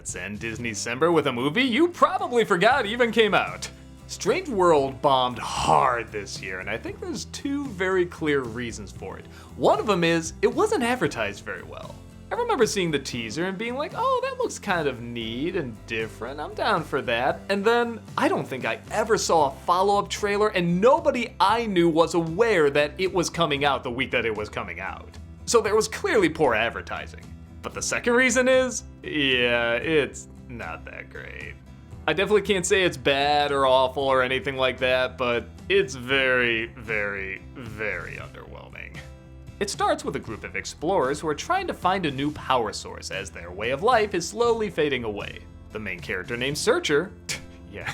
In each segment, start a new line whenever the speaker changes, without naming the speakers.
Let's end DisneyCember with a movie you probably forgot even came out. Strange World bombed hard this year, and I think there's two very clear reasons for it. One of them is, it wasn't advertised very well. I remember seeing the teaser and being like, oh, that looks kind of neat and different, I'm down for that. And then, I don't think I ever saw a follow-up trailer, and nobody I knew was aware that it was coming out the week that it was coming out. So there was clearly poor advertising. But the second reason is, yeah, it's not that great. I definitely can't say it's bad or awful or anything like that, but it's very, very, very underwhelming. It starts with a group of explorers who are trying to find a new power source as their way of life is slowly fading away. The main character named Searcher, yeah,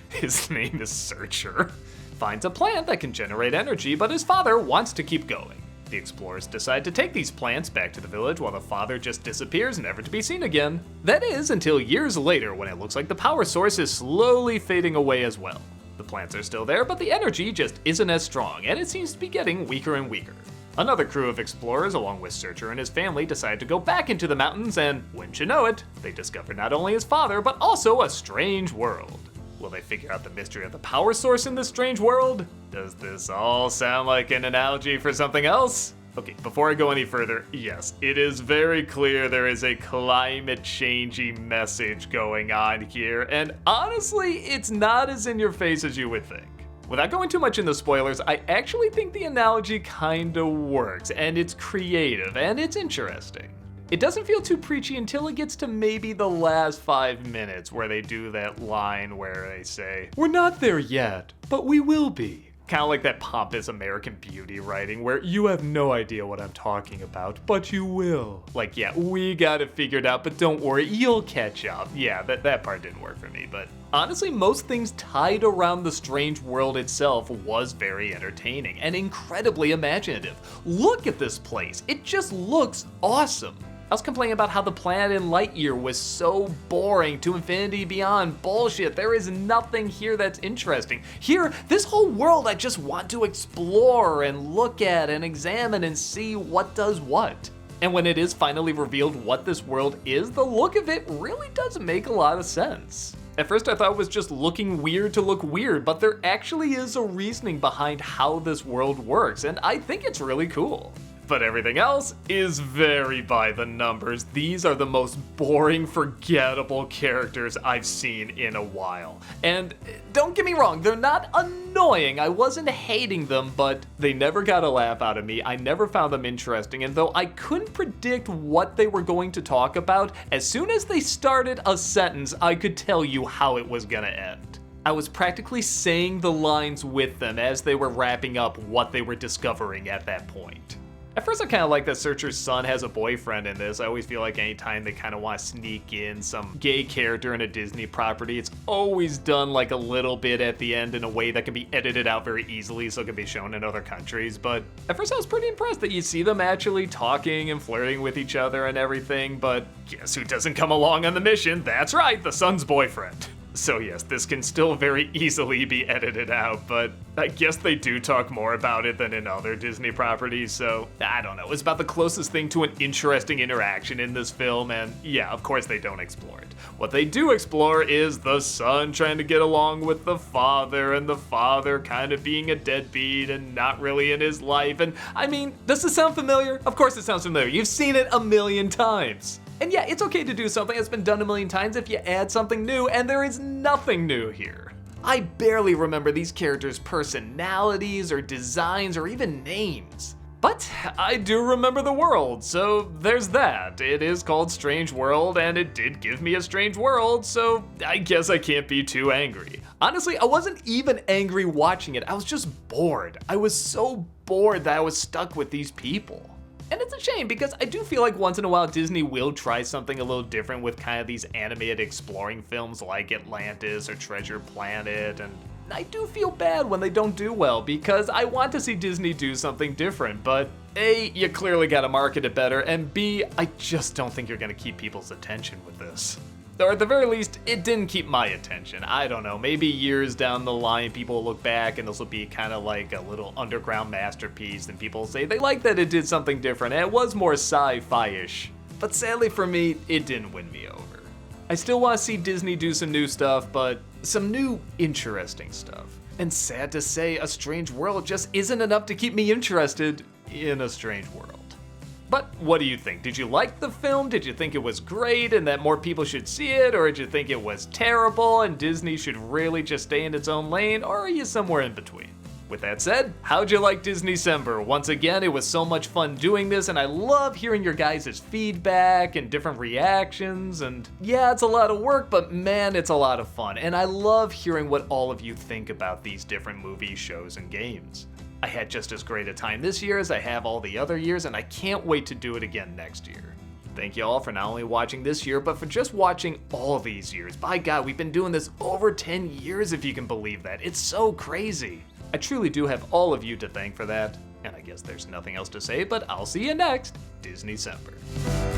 his name is Searcher, finds a plant that can generate energy, but his father wants to keep going. The explorers decide to take these plants back to the village while the father just disappears, never to be seen again. That is, until years later when it looks like the power source is slowly fading away as well. The plants are still there, but the energy just isn't as strong, and it seems to be getting weaker and weaker. Another crew of explorers, along with Searcher and his family, decide to go back into the mountains, and wouldn't you know it, they discover not only his father, but also a strange world. Will they figure out the mystery of the power source in this strange world? Does this all sound like an analogy for something else? Okay, before I go any further, yes, it is very clear there is a climate changey message going on here, and honestly, it's not as in your face as you would think. Without going too much into spoilers, I actually think the analogy kinda works, and it's creative, and it's interesting. It doesn't feel too preachy until it gets to maybe the last 5 minutes where they do that line where they say, "We're not there yet, but we will be." Kind of like that pompous American Beauty writing where you have no idea what I'm talking about, but you will. Like, yeah, we got it figured out, but don't worry, you'll catch up. Yeah, that part didn't work for me, but honestly, most things tied around the strange world itself was very entertaining and incredibly imaginative. Look at this place, it just looks awesome. I was complaining about how the planet in Lightyear was so boring, to infinity beyond, bullshit. There is nothing here that's interesting. Here, this whole world I just want to explore and look at and examine and see what does what. And when it is finally revealed what this world is, the look of it really does make a lot of sense. At first I thought it was just looking weird to look weird, but there actually is a reasoning behind how this world works, and I think it's really cool. But everything else is very by the numbers. These are the most boring, forgettable characters I've seen in a while. And don't get me wrong, they're not annoying. I wasn't hating them, but they never got a laugh out of me. I never found them interesting, and though I couldn't predict what they were going to talk about, as soon as they started a sentence, I could tell you how it was gonna end. I was practically saying the lines with them as they were wrapping up what they were discovering at that point. At first I kind of like that Searcher's son has a boyfriend in this. I always feel like anytime they kind of want to sneak in some gay character in a Disney property, it's always done like a little bit at the end in a way that can be edited out very easily so it can be shown in other countries. But at first I was pretty impressed that you see them actually talking and flirting with each other and everything, but guess who doesn't come along on the mission? That's right, the son's boyfriend. So yes, this can still very easily be edited out, but I guess they do talk more about it than in other Disney properties, so I don't know. It's about the closest thing to an interesting interaction in this film, and yeah, of course they don't explore it. What they do explore is the son trying to get along with the father, and the father kind of being a deadbeat and not really in his life, and I mean, does this sound familiar? Of course it sounds familiar. You've seen it a million times. And yeah, it's okay to do something that's been done a million times if you add something new, and there is nothing new here. I barely remember these characters' personalities or designs or even names. But I do remember the world, so there's that. It is called Strange World, and it did give me a strange world, so I guess I can't be too angry. Honestly, I wasn't even angry watching it, I was just bored. I was so bored that I was stuck with these people. And it's a shame because I do feel like once in a while Disney will try something a little different with kind of these animated exploring films like Atlantis or Treasure Planet, and I do feel bad when they don't do well because I want to see Disney do something different, but A, you clearly gotta market it better, and B, I just don't think you're gonna keep people's attention with this. Or at the very least, it didn't keep my attention. I don't know, maybe years down the line people will look back and this will be kind of like a little underground masterpiece and people will say they like that it did something different and it was more sci-fi-ish. But sadly for me, it didn't win me over. I still want to see Disney do some new stuff, but some new interesting stuff. And sad to say, A Strange World just isn't enough to keep me interested in A Strange World. But what do you think? Did you like the film? Did you think it was great and that more people should see it? Or did you think it was terrible and Disney should really just stay in its own lane? Or are you somewhere in between? With that said, how'd you like DisneyCember? Once again, it was so much fun doing this, and I love hearing your guys' feedback and different reactions, and yeah, it's a lot of work, but man, it's a lot of fun, and I love hearing what all of you think about these different movies, shows, and games. I had just as great a time this year as I have all the other years, and I can't wait to do it again next year. Thank you all for not only watching this year, but for just watching all these years. By God, we've been doing this over 10 years, if you can believe that. It's so crazy. I truly do have all of you to thank for that, and I guess there's nothing else to say, but I'll see you next DisneyCember.